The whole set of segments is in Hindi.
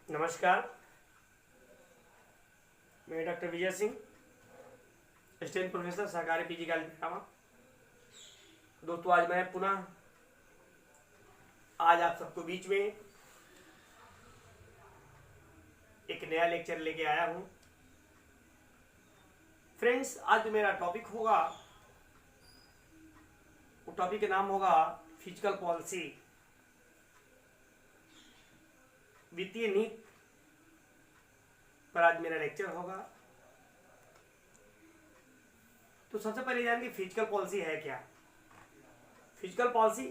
नमस्कार। मैं doctor Vijay Singh, assistant professor सहकारी पीजी कॉलेज पटावा। दोस्तों, आज मैं पुनः आप सबको बीच में एक नया लेक्चर लेके आया हूं। फ्रेंड्स, आज जो मेरा टॉपिक होगा वो टॉपिक का नाम होगा फिजिकल पॉलिसी, वित्तीय नीति पर आज मेरा लेक्चर होगा। तो सबसे पहले जान कि फिजिकल पॉलिसी है क्या। फिजिकल पॉलिसी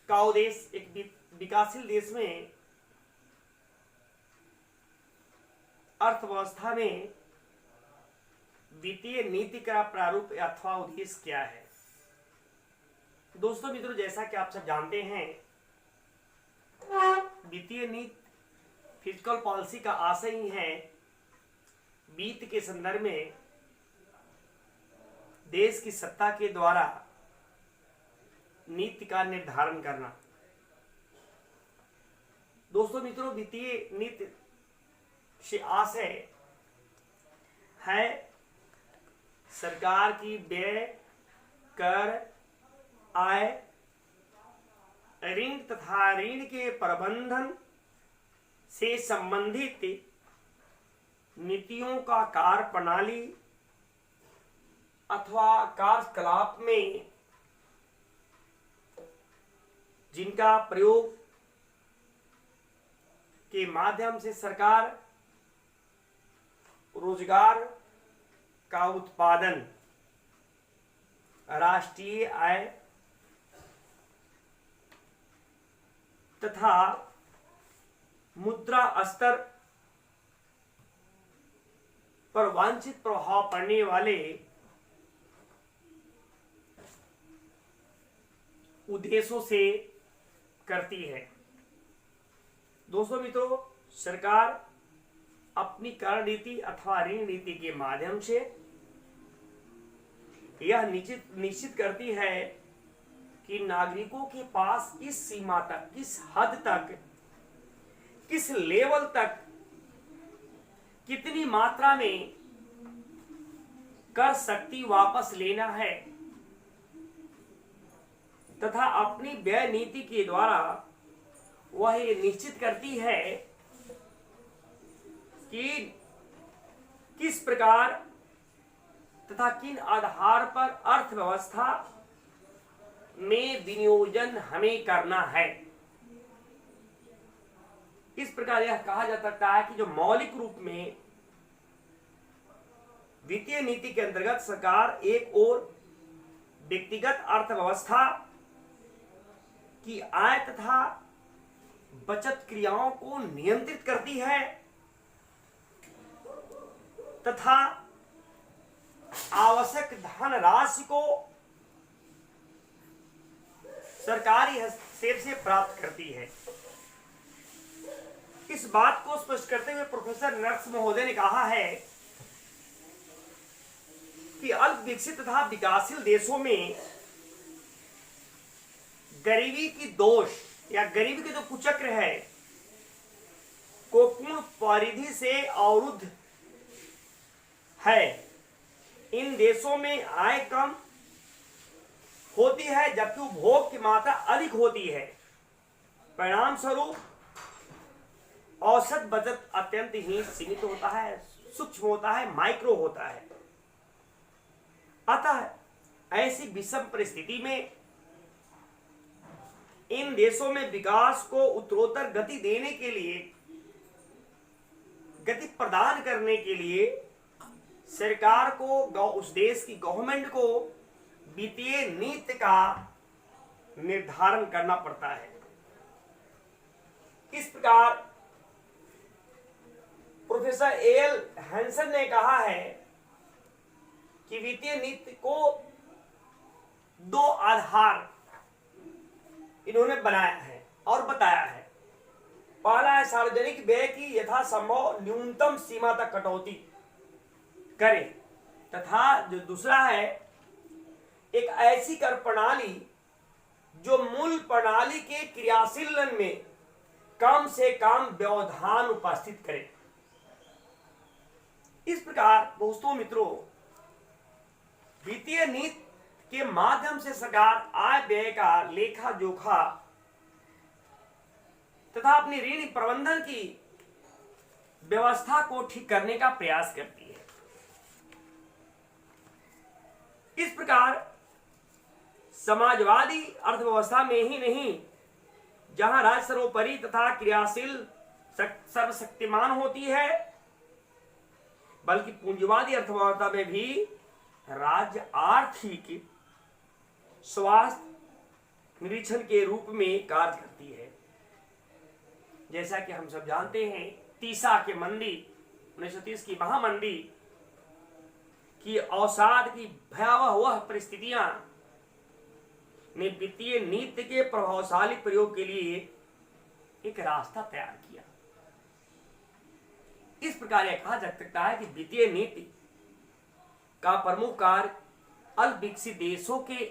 का उद्देश्य एक विकासशील देश में अर्थव्यवस्था में वित्तीय नीति का प्रारूप अथवा उद्देश्य क्या है। दोस्तों मित्रों, जैसा कि आप सब जानते हैं, वित्तीय नीति फिजिकल पॉलिसी का आशय ही है वित्त के संदर्भ में देश की सत्ता के द्वारा नीति का निर्धारण करना। दोस्तों मित्रों, वित्तीय नीति से आशय है सरकार की व्यय, कर, आय, ऋण तथा ऋण के प्रबंधन से संबंधित नीतियों का कार्य प्रणाली अथवा कार्यकलाप में जिनका प्रयोग के माध्यम से सरकार रोजगार का उत्पादन, राष्ट्रीय आय तथा मुद्रा स्तर पर वांछित प्रभाव पड़ने वाले उद्देश्यों से करती है। दोस्तों मित्रों, सरकार अपनी कर नीति अथवा ऋण नीति के माध्यम से यह निश्चित करती है कि नागरिकों के पास किस सीमा तक, किस हद तक, किस लेवल तक, कितनी मात्रा में कर शक्ति वापस लेना है तथा अपनी व्यय नीति के द्वारा वह ये निश्चित करती है कि किस प्रकार तथा किन आधार पर अर्थव्यवस्था में विनियोजन हमें करना है। इस प्रकार यह कहा जा सकता है कि जो मौलिक रूप में वित्तीय नीति के अंतर्गत सरकार एक ओर व्यक्तिगत अर्थव्यवस्था की आय तथा बचत क्रियाओं को नियंत्रित करती है तथा आवश्यक धनराशि को सरकारी हस्तक्षेप से प्राप्त करती है। इस बात को स्पष्ट करते हुए प्रोफेसर नर्स महोदय ने कहा है कि अल्प विकसित तथा विकासशील देशों में गरीबी की दोष या गरीबी के जो कुचक्र है को पूर्ण परिधि से अवरुद्ध है। इन देशों में आय कम होती है जबकि उपभोग की मात्रा अधिक होती है। परिणाम स्वरूप औसत बचत अत्यंत ही सीमित होता है, सूक्ष्म होता है, माइक्रो होता है। अतः ऐसी विषम परिस्थिति में इन देशों में विकास को उत्तरोत्तर गति देने के लिए, गति प्रदान करने के लिए सरकार को, उस देश की गवर्नमेंट को वित्तीय नीति का निर्धारण करना पड़ता है। इस प्रकार प्रोफेसर एल हैंसन ने कहा है कि वित्तीय नीति को दो आधार इन्होंने बनाया है और बताया है। पहला है सार्वजनिक व्यय की यथासंभव न्यूनतम सीमा तक कटौती करें तथा जो दूसरा है एक ऐसी कर प्रणाली जो मूल प्रणाली के क्रियाशीलन में कम से कम व्यवधान उपस्थित करे। इस प्रकार दोस्तों मित्रों, वित्तीय नीति के माध्यम से सरकार आय व्यय का लेखा जोखा तथा अपनी ऋण प्रबंधन की व्यवस्था को ठीक करने का प्रयास करती है। इस प्रकार समाजवादी अर्थव्यवस्था में ही नहीं, जहां राज्य सर्वोपरि तथा क्रियाशील सर्वशक्तिमान होती है, बल्कि पूंजीवादी अर्थव्यवस्था में भी राज्य आर्थिक स्वास्थ्य निरीक्षण के रूप में कार्य करती है। जैसा कि हम सब जानते हैं, तीसा के मंदी 1930 की महामंदी की अवसाद की भयावह परिस्थितियां ने वित्तीय नीति के प्रभावशाली प्रयोग के लिए एक रास्ता तैयार किया। इस प्रकार यह कहा जा सकता है कि वित्तीय नीति का प्रमुख कार्य अल्प विकसित देशों के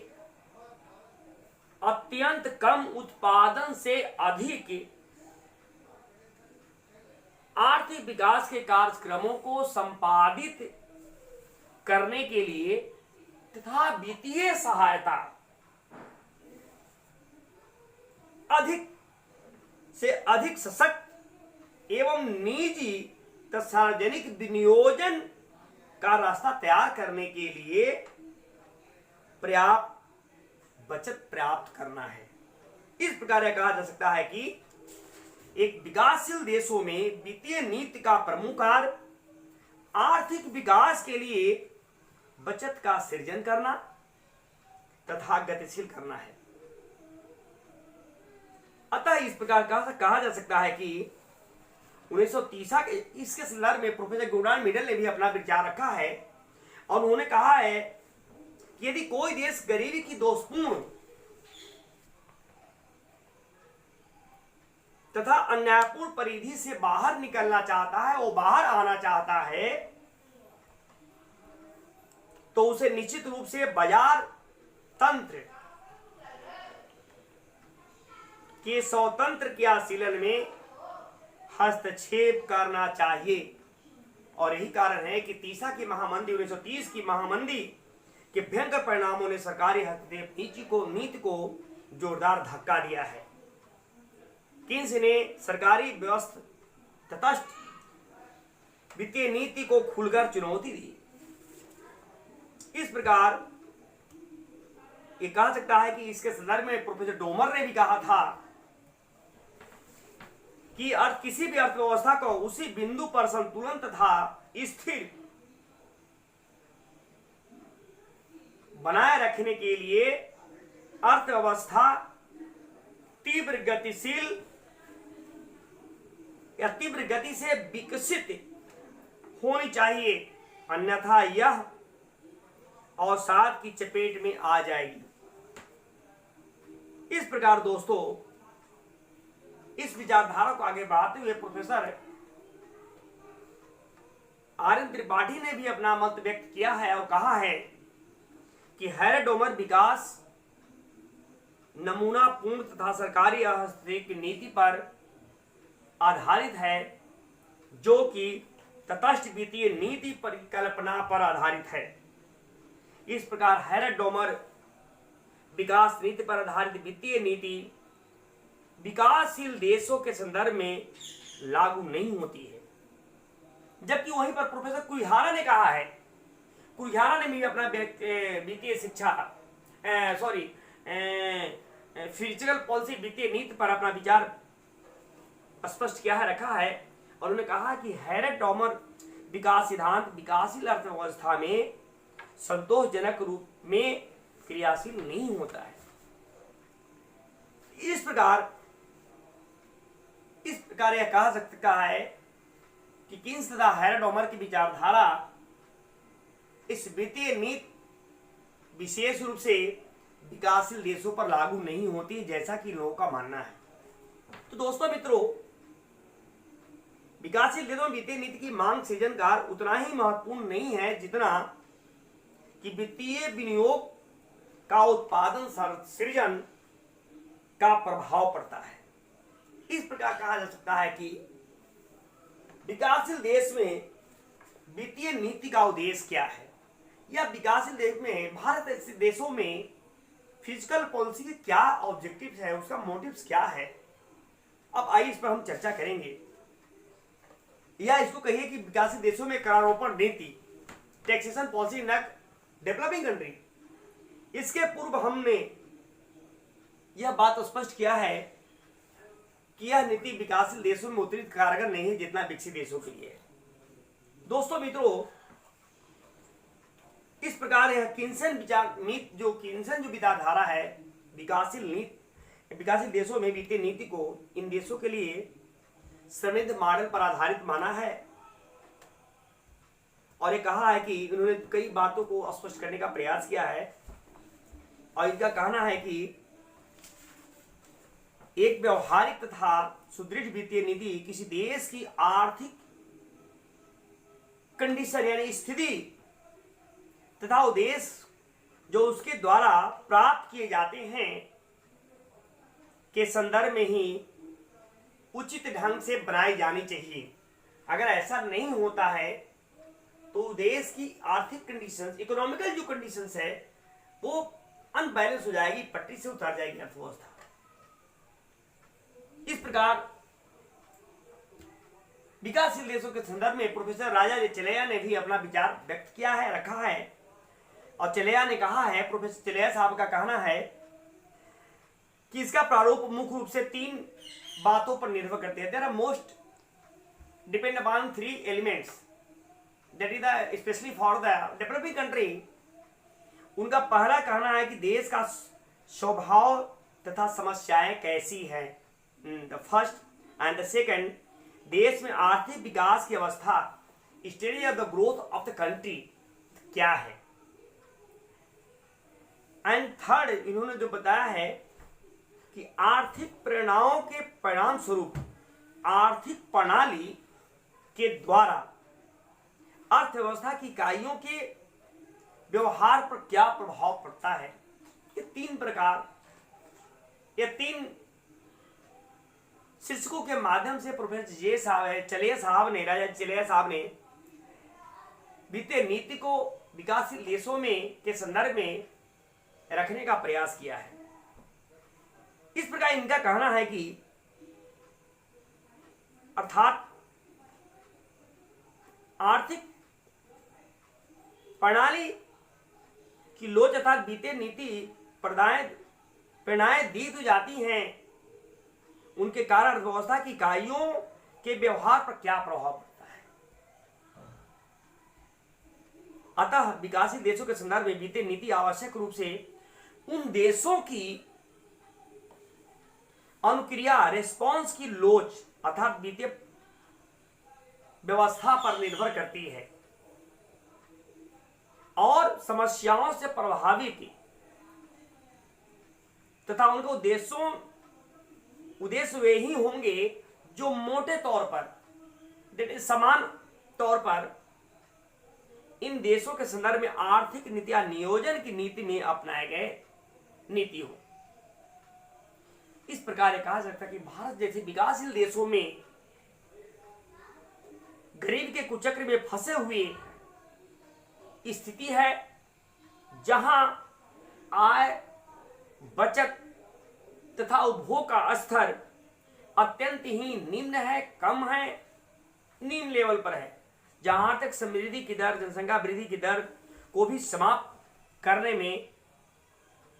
अत्यंत कम उत्पादन से अधिक आर्थिक विकास के कार्यक्रमों को संपादित करने के लिए तथा वित्तीय सहायता अधिक से अधिक सशक्त एवं निजी तथा सार्वजनिक विनियोजन का रास्ता तैयार करने के लिए पर्याप्त बचत प्राप्त करना है। इस प्रकार कहा जा सकता है कि एक विकासशील देशों में वित्तीय नीति का प्रमुख कार्य आर्थिक विकास के लिए बचत का सृजन करना तथा गतिशील करना है। अतः इस प्रकार कहा जा सकता है कि 1930 के इसके संदर्भ में प्रोफेसर गोल्डन मिडल ने भी अपना विचार रखा है और उन्होंने कहा है कि यदि कोई देश गरीबी की दोषपूर्ण तथा अन्यायपूर्ण परिधि से बाहर निकलना चाहता है, वो बाहर आना चाहता है, तो उसे निश्चित रूप से बाजार तंत्र के स्वतंत्र क्रियाशीलन में हस्तक्षेप करना चाहिए। और यही कारण है कि तीसा की महामंदी 1930 की महामंदी के भयंकर परिणामों ने सरकारी हस्तक्षेप नीति को जोरदार धक्का दिया है। किन्स ने सरकारी व्यवस्था तटस्थ वित्तीय नीति को खुलकर चुनौती दी। इस प्रकार ये कहा सकता है कि इसके संदर्भ में प्रोफेसर डोमर ने भी कहा था कि किसी भी अर्थव्यवस्था को उसी बिंदु पर संतुलन तथा स्थिर बनाए रखने के लिए अर्थव्यवस्था तीव्र गति से विकसित होनी चाहिए, अन्यथा यह अवसाद की चपेट में आ जाएगी। इस प्रकार दोस्तों, इस विचारधारा को आगे बढ़ाते हुए प्रोफेसर आर.एन. त्रिपाठी ने भी अपना मत व्यक्त किया है और कहा है कि हैरल्ड डोमर विकास नमूना पूर्ण तथा सरकारी हस्तक्षेप की नीति पर आधारित है, जो कि तटस्थ वित्तीय नीति परिकल्पना पर आधारित है। इस प्रकार हैरल्ड डोमर विकास नीति पर आधारित वित्तीय नीति विकासशील देशों के संदर्भ में लागू नहीं होती है। जबकि वहीं पर प्रोफेसर कुरिहारा ने कहा है, कुरिहारा ने भी अपना वित्तीय शिक्षा फिजिकल पॉलिसी वित्तीय नीति पर अपना विचार स्पष्ट किया है, रखा है, और उन्होंने कहा कि हैरल्ड डोमर विकास सिद्धांत विकासशील अर्थव्यवस्था में संतोषजनक रूप में क्रियाशील नहीं होता है। इस प्रकार यह कहा सकता है कि किन्स तथा हैरल्ड डोमर की विचारधारा इस वित्तीय नीति विशेष रूप से विकासशील देशों पर लागू नहीं होती, जैसा कि लोगों का मानना है। तो दोस्तों मित्रों, विकासशील देशों में वित्तीय नीति की मांग सृजनकार उतना ही महत्वपूर्ण नहीं है जितना कि वित्तीय विनियोग का उत्पादन सृजन का प्रभाव पड़ता है। इस प्रकार कहा जा सकता है कि विकासशील देश में वित्तीय नीति का उद्देश्य क्या है, या विकासशील देश में, भारत जैसे देशों में फिजिकल पॉलिसी के क्या ऑब्जेक्टिव्स है, उसका मोटिव्स क्या है। अब आइए इस पर हम चर्चा करेंगे, या इसको कहिए कि विकासशील देशों में करारोपण नीति, taxation policy in developing country. इसके पूर्व हमने यह बात स्पष्ट किया है कि यह नीति विकासशील देशों में उतनी कारगर नहीं है जितना विकसित देशों के लिए है। दोस्तों मित्रों, इस प्रकार यह किन्सन जो विचारधारा है, विकासशील देशों में वित्तीय नीति को इन देशों के लिए समृद्ध मॉडल पर आधारित माना है, और ये कहा है कि उन्होंने कई बातों को स्पष्ट करने का प्रयास किया है। और इनका कहना है कि एक व्यवहारिक तथा सुदृढ़ वित्तीय नीति किसी देश की आर्थिक कंडीशन यानी स्थिति तथा उद्देश्य जो उसके द्वारा प्राप्त किए जाते हैं के संदर्भ में ही उचित ढंग से बनाई जानी चाहिए। अगर ऐसा नहीं होता है तो देश की आर्थिक कंडीशंस, इकोनॉमिकल जो कंडीशंस है वो अनबैलेंस हो जाएगी, पटरी से उतर जाएगी अर्थव्यवस्था। इस प्रकार विकासशील देशों के संदर्भ में प्रोफेसर राजा चलेया ने भी अपना विचार व्यक्त किया है, रखा है। और चलेया ने कहा है, प्रोफेसर चलेया साहब का कहना है कि इसका प्रारूप मुख्य रूप से 3 बातों पर निर्भर करते हैं। There are most depend upon 3 elements that is the specially for the developing country. उनका पहला कहना है कि देश का स्वभाव तथा समस्याएं कैसी हैं, the first and the second, देश में आर्थिक विकास की अवस्था, stage of the growth of the country क्या है। एंड थर्ड, इन्होंने जो बताया है कि आर्थिक परिणामों के परिणाम स्वरूप आर्थिक प्रणाली के द्वारा अर्थव्यवस्था की इकाइयों के व्यवहार पर क्या प्रभाव पड़ता है। ये 3 प्रकार, ये 3 शीर्षकों के माध्यम से प्रोफेसर चलेया साहब ने वित्तीय नीति को विकासशील देशों में के संदर्भ में रखने का प्रयास किया है। इस प्रकार इनका कहना है कि अर्थात आर्थिक प्रणाली की लोच अर्थात वित्तीय नीति प्रेरणाएं दी तो जाती हैं, उनके कारण अर्थव्यवस्था की इकाइयों के व्यवहार पर क्या प्रभाव पड़ता है। अतः विकासशील देशों के संदर्भ में वित्तीय नीति आवश्यक रूप से उन देशों की अनुक्रिया रेस्पॉन्स की लोच अर्थात वित्तीय व्यवस्था पर निर्भर करती है और समस्याओं से प्रभावित तथा उनके उद्देश्य वे ही होंगे जो मोटे तौर पर समान तौर पर इन देशों के संदर्भ में आर्थिक नीतियां नियोजन की नीति में अपनाए गए नीति हो। इस प्रकार कहा जा सकता है कि भारत जैसे विकासशील देशों में गरीब के कुचक्र में फंसे हुए स्थिति है, जहां आय, बचत तथा उपभोग का स्तर अत्यंत ही निम्न है, कम है, निम्न लेवल पर है। जहां तक समृद्धि की दर, जनसंख्या वृद्धि की दर को भी समाप्त करने में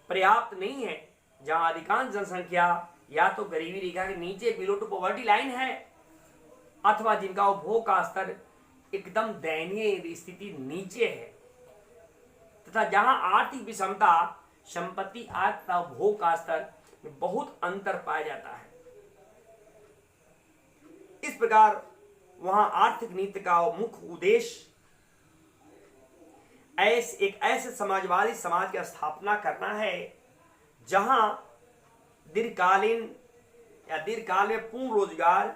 पर्याप्त नहीं है, जहां अधिकांश जनसंख्या या तो गरीबी रेखा के नीचे बिलो टू पॉवर्टी लाइन है अथवा जिनका उपभोग का स्तर एकदम दयनीय स्थिति नीचे है, तथा जहां आर्थिक विषमता, संपत्ति आय तथा उपभोग का स्तर में बहुत अंतर पाया जाता है। इस प्रकार वहां आर्थिक नीति का मुख्य उद्देश्य एक ऐसे समाजवादी समाज की स्थापना करना है जहां दीर्घकाल में पूर्ण रोजगार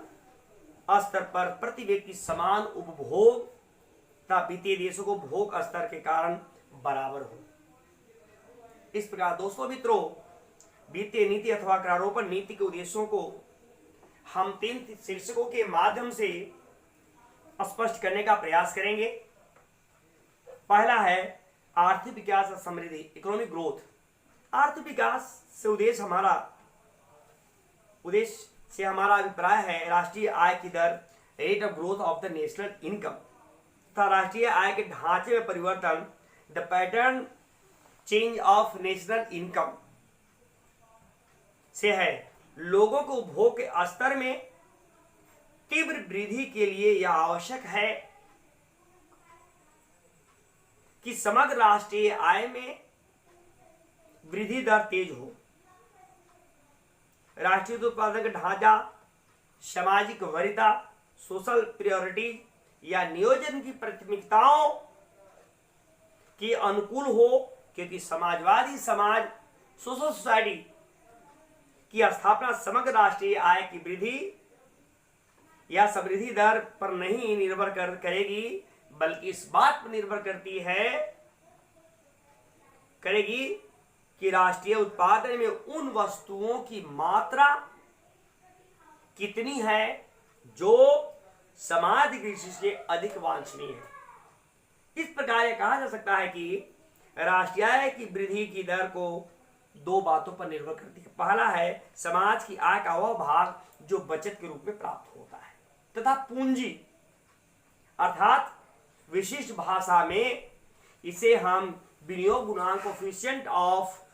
स्तर पर प्रति व्यक्ति समान उपभोग तथा वित्तीय देशों को भोग स्तर के कारण बराबर हो। इस प्रकार दोस्तों मित्रों, वित्तीय नीति अथवा करारोपण नीति के उद्देश्यों को हम 3 शीर्षकों के माध्यम से स्पष्ट करने का प्रयास करेंगे। पहला है आर्थिक विकास और समृद्धि, इकोनॉमिक ग्रोथ। आर्थिक विकास से उद्देश्य से हमारा अभिप्राय है राष्ट्रीय आय की दर, rate of growth of the national income, तथा राष्ट्रीय आय के ढांचे में परिवर्तन, the pattern change of national income से है। लोगों को उपभोग के स्तर में तीव्र वृद्धि के लिए यह आवश्यक है कि समग्र राष्ट्रीय आय में वृद्धि दर तेज हो। राष्ट्रीय उत्पादन का ढांचा सामाजिक वरीयता, सोशल प्रायोरिटी या नियोजन की प्राथमिकताओं के अनुकूल हो, क्योंकि समाजवादी समाज, सोशल सोसाइटी की स्थापना समग्र राष्ट्रीय आय की वृद्धि या समृद्धि दर पर नहीं निर्भर करेगी, बल्कि इस बात पर निर्भर करेगी कि राष्ट्रीय उत्पादन में उन वस्तुओं की मात्रा कितनी है जो समाज की दृष्टि से अधिक वांछनीय है। इस प्रकार यह कहा जा सकता है कि राष्ट्रीय आय की वृद्धि की दर को 2 बातों पर निर्भर करती है। पहला है समाज की आय का वह भाग जो बचत के रूप में प्राप्त होता है, तथा पूंजी अर्थात विशिष्ट भाषा में इसे हम विनियोग गुणांक, कोएफिशिएंट ऑफ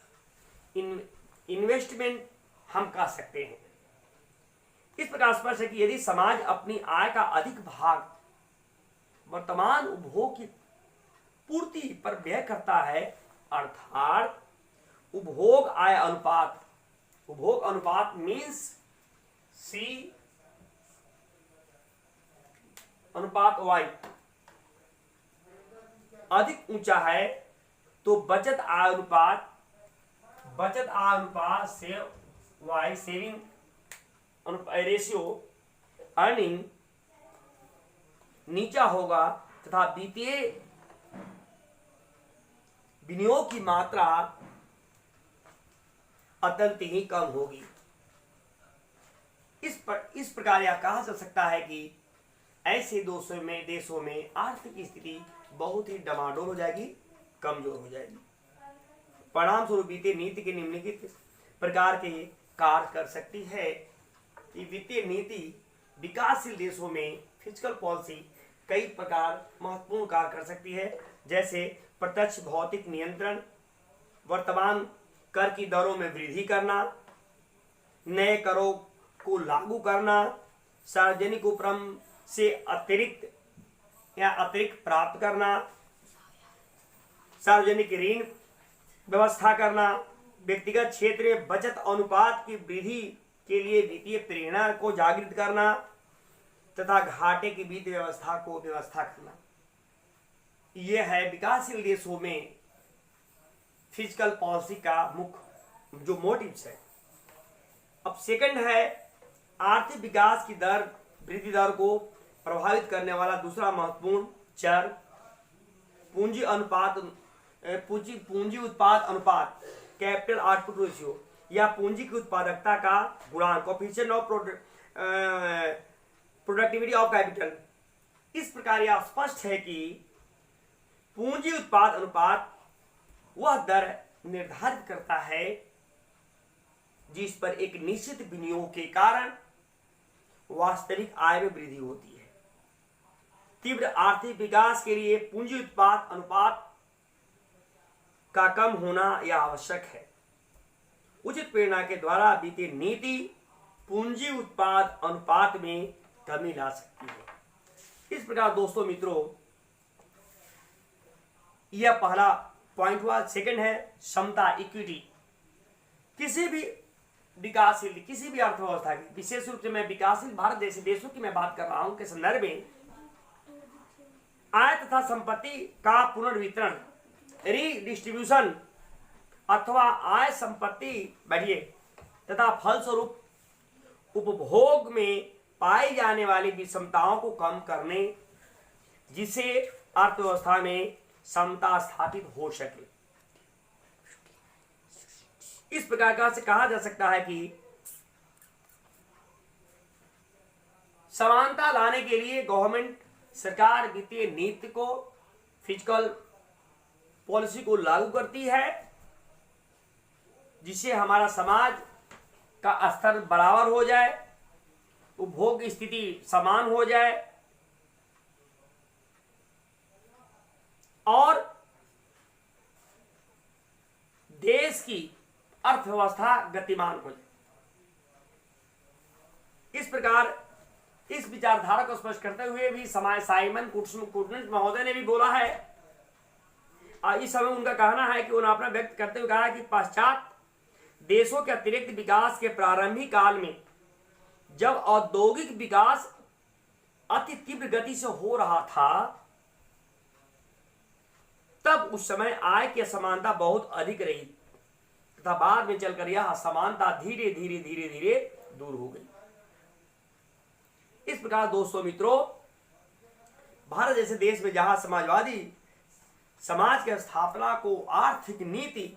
इन्वेस्टमेंट हम कह सकते हैं। इस प्रकार स्पष्ट है कि यदि समाज अपनी आय का अधिक भाग वर्तमान उपभोग की पूर्ति पर व्यय करता है, अर्थात उपभोग अनुपात मीन्स सी अनुपात वाई अधिक ऊंचा है, तो बचत आय अनुपात से वाई सेविंग रेशियो अर्निंग नीचा होगा, तथा वित्तीय विनियोग की मात्रा अत्यंत ही कम होगी। इस प्रकार यह कहा जा सकता है कि ऐसे देशों में आर्थिक स्थिति बहुत ही डमाडोल हो जाएगी, कमजोर हो जाएगी। परिणाम स्वरूप वित्तीय नीति के निम्नलिखित प्रकार के कार्य कर सकती है। वित्तीय नीति विकासशील देशों में फिस्कल पॉलिसी कई प्रकार महत्वपूर्ण कार्य कर सकती है, जैसे प्रत्यक्ष भौतिक नियंत्रण, वर्तमान कर की दरों में वृद्धि करना, नए करों को लागू करना, सार्वजनिक उपक्रम से अतिरिक्त प्राप्त करना, सार्वजनिक ऋण व्यवस्था करना, व्यक्तिगत क्षेत्र में बचत अनुपात की वृद्धि के लिए वित्तीय प्रेरणा को जागृत करना, तथा घाटे की वित्त व्यवस्था करना। यह है विकासशील देशों में फिस्कल पॉलिसी का मुख्य जो मोटिव्स है। अब सेकंड है आर्थिक विकास की वृद्धि दर को प्रभावित करने वाला दूसरा महत्वपूर्ण चर पूंजी उत्पाद अनुपात, कैपिटल आउटपुट रेशियो, या पूंजी की उत्पादकता का गुणांक, coefficient of productivity of capital. इस प्रकार यह स्पष्ट है कि पूंजी उत्पाद अनुपात वह दर निर्धारित करता है जिस पर एक निश्चित विनियोग के कारण वास्तविक आय में वृद्धि होती है। तीव्र आर्थिक विकास के लिए पूंजी उत्पाद अनुपात का कम होना यह आवश्यक है। उचित प्रेरणा के द्वारा वित्तीय नीति पूंजी उत्पाद अनुपात में कमी ला सकती है। इस प्रकार दोस्तों मित्रों, यह पहला पॉइंट हुआ। सेकंड है क्षमता, इक्विटी। किसी भी अर्थव्यवस्था की, विशेष रूप से मैं विकासशील भारत जैसे देशों की मैं बात कर रहा हूं के संदर्भ में, आय तथा संपत्ति का पुनर्वितरण, रीडिस्ट्रीब्यूशन अथवा आय संपत्ति बढ़िए तथा फलस्वरूप उपभोग में पाई जाने वाली विषमताओं को कम करने, जिसे अर्थव्यवस्था में समता स्थापित हो सके। इस प्रकार से कहा जा सकता है कि समानता लाने के लिए गवर्नमेंट सरकार वित्तीय नीति को, फिजिकल पॉलिसी को लागू करती है, जिससे हमारा समाज का स्तर बराबर हो जाए, उपभोग स्थिति समान हो जाए और देश की अर्थव्यवस्था गतिमान हो जाए। इस प्रकार इस विचारधारा को स्पष्ट करते हुए भी साइमन कूटनिट्ज महोदय ने भी बोला है, इस समय उनका कहना है कि उन्होंने अपना व्यक्त करते हुए कहा कि पाश्चात्य देशों के अतिरिक्त विकास के प्रारंभिक काल में जब औद्योगिक विकास अति तीव्र गति से हो रहा था, तब उस समय आय की असमानता बहुत अधिक रही तथा बाद में चलकर यह असमानता धीरे धीरे धीरे धीरे दूर हो गई। इस प्रकार दोस्तों मित्रों, भारत जैसे देश में जहां समाजवादी समाज की स्थापना को आर्थिक नीति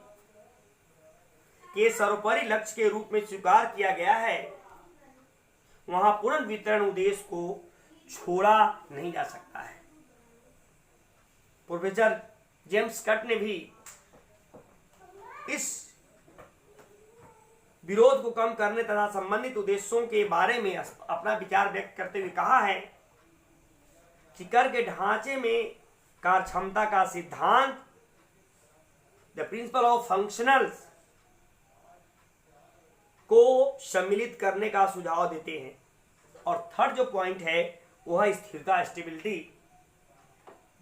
के सर्वोपरि लक्ष्य के रूप में स्वीकार किया गया है, वहां पुनर्वितरण उद्देश्य को छोड़ा नहीं जा सकता है। प्रोफेसर जेम्स कट ने भी इस विरोध को कम करने तथा संबंधित उद्देश्यों के बारे में अपना विचार व्यक्त करते हुए कहा है कि कर के ढांचे में कार्यक्षमता का सिद्धांत, द प्रिंसिपल ऑफ फंक्शनल्स, को सम्मिलित करने का सुझाव देते हैं। और थर्ड जो पॉइंट है वह स्थिरता, स्टेबिलिटी।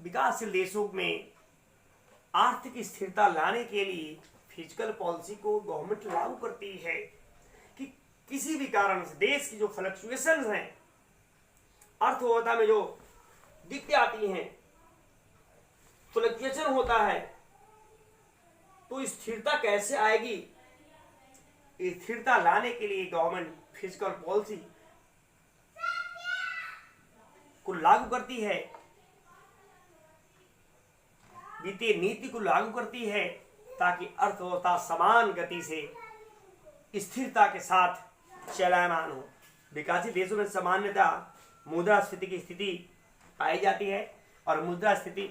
विकासशील देशों में आर्थिक स्थिरता लाने के लिए फिजिकल पॉलिसी को गवर्नमेंट लागू करती है कि किसी भी कारण से देश की जो फ्लक्चुएशंस हैं, अर्थव्यवस्था में जो दिक्कतें आती हैं, फ्लक्चुएशन होता है, तो स्थिरता कैसे आएगी? स्थिरता लाने के लिए गवर्नमेंट फिजिकल पॉलिसी को लागू करती है, वित्तीय नीति को लागू करती है, ताकि अर्थव्यवस्था समान गति से स्थिरता के साथ चलायमान हो। विकासशील देशों में सामान्यतः मुद्रास्फीति की स्थिति पाई जाती है और मुद्रास्फीति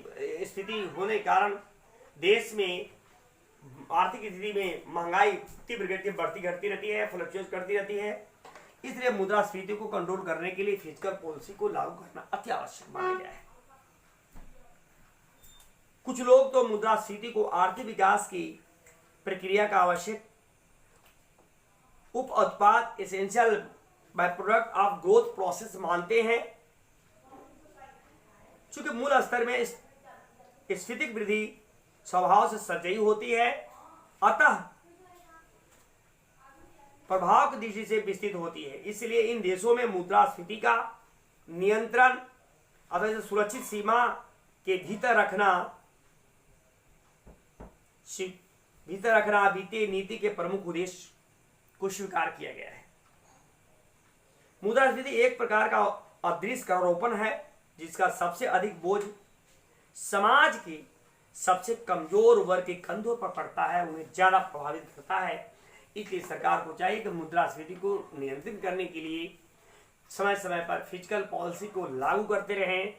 होने के कारण देश में आर्थिक स्थिति में महंगाई तीव्र गति से बढ़ती घटती रहती है, फ्लक्चुएट करती रहती है। इसलिए मुद्रास्फीति को कंट्रोल करने के लिए फिजिकल पॉलिसी को लागू करना अति आवश्यक माना गया है। कुछ लोग तो मुद्रास्फीति को आर्थिक विकास की प्रक्रिया का आवश्यक उप उत्पाद, essential by product of growth process मानते हैं। चूंकि मूल स्तर में स्फीतिक वृद्धि स्वभाव से सजई होती है, अतः प्रभाव की दृष्टि से विस्तृत होती है। इसलिए इन देशों में मुद्रास्फीति का नियंत्रण अथवा सुरक्षित सीमा के भीतर रखना वित्तीय नीति के प्रमुख उद्देश्य को स्वीकार किया गया है। मुद्रास्फीति एक प्रकार का अदृश्य करारोपण है, जिसका सबसे अधिक बोझ समाज के सबसे कमजोर वर्ग के कंधों पर पड़ता है, उन्हें ज्यादा प्रभावित करता है। इसलिए सरकार को चाहिए कि मुद्रास्फीति को नियंत्रित करने के लिए समय समय पर फिजिकल पॉलिसी को लागू करते रहें,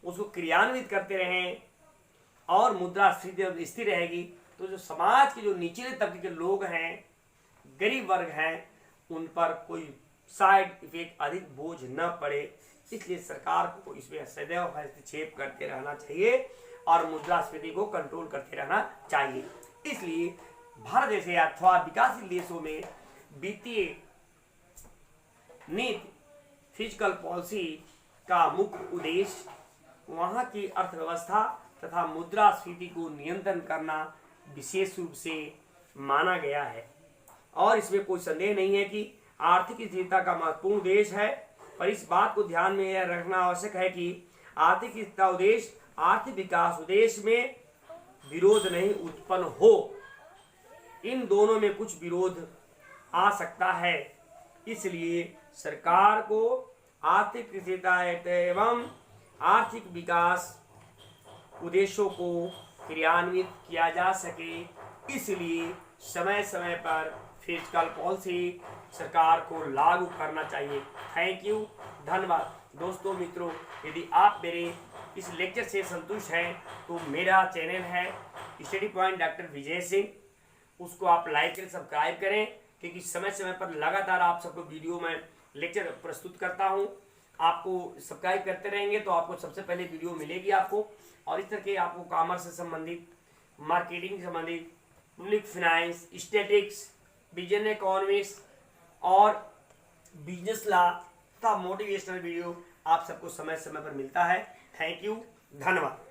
उसको क्रियान्वित करते रहें, और मुद्रास्फीति जब स्थिर रहेगी तो जो समाज के जो निचले तबके के लोग हैं, गरीब वर्ग हैं, उन पर कोई साइड इफेक्ट, अधिक बोझ न पड़े। इसलिए सरकार को इसमें सदैव हस्तक्षेप करते रहना चाहिए और मुद्रास्फीति को कंट्रोल करते रहना चाहिए। इसलिए भारत जैसे अथवा विकासशील देशों में वित्तीय नीति, फिजिकल पॉलिसी का मुख्य उद्देश्य वहां की अर्थव्यवस्था तथा मुद्रास्फीति को नियंत्रण करना विशेष रूप से माना गया है। और इसमें कोई संदेह नहीं है कि आर्थिक स्थिरता का महत्वपूर्ण उद्देश्य है, पर इस बात को ध्यान में यह रखना आवश्यक है कि आर्थिक स्थिरता उद्देश्य आर्थिक विकास उद्देश्य में विरोध नहीं उत्पन्न हो। इन दोनों में कुछ विरोध आ सकता है। इसलिए सरकार को आर्थिक स्थिरता एवं आर्थिक विकास उद्देश्यों को क्रियान्वित किया जा सके, इसलिए समय समय पर फिजिकल पॉलिसी सरकार को लागू करना चाहिए। थैंक यू, धन्यवाद। दोस्तों मित्रों, यदि आप मेरे इस लेक्चर से संतुष्ट हैं तो मेरा चैनल है study point doctor Vijay Singh, उसको आप लाइक करें, सब्सक्राइब करें, क्योंकि समय समय पर लगातार आप सबको वीडियो में लेक्चर प्रस्तुत करता हूं। आपको सब्सक्राइब करते रहेंगे तो आपको सबसे पहले वीडियो मिलेगी आपको, और इस तरह के आपको कॉमर्स से संबंधित, मार्केटिंग से संबंधित, public finance, statics, business economics और बिजनेस लॉ का मोटिवेशनल वीडियो आप सबको समय समय पर मिलता है। थैंक यू, धन्यवाद।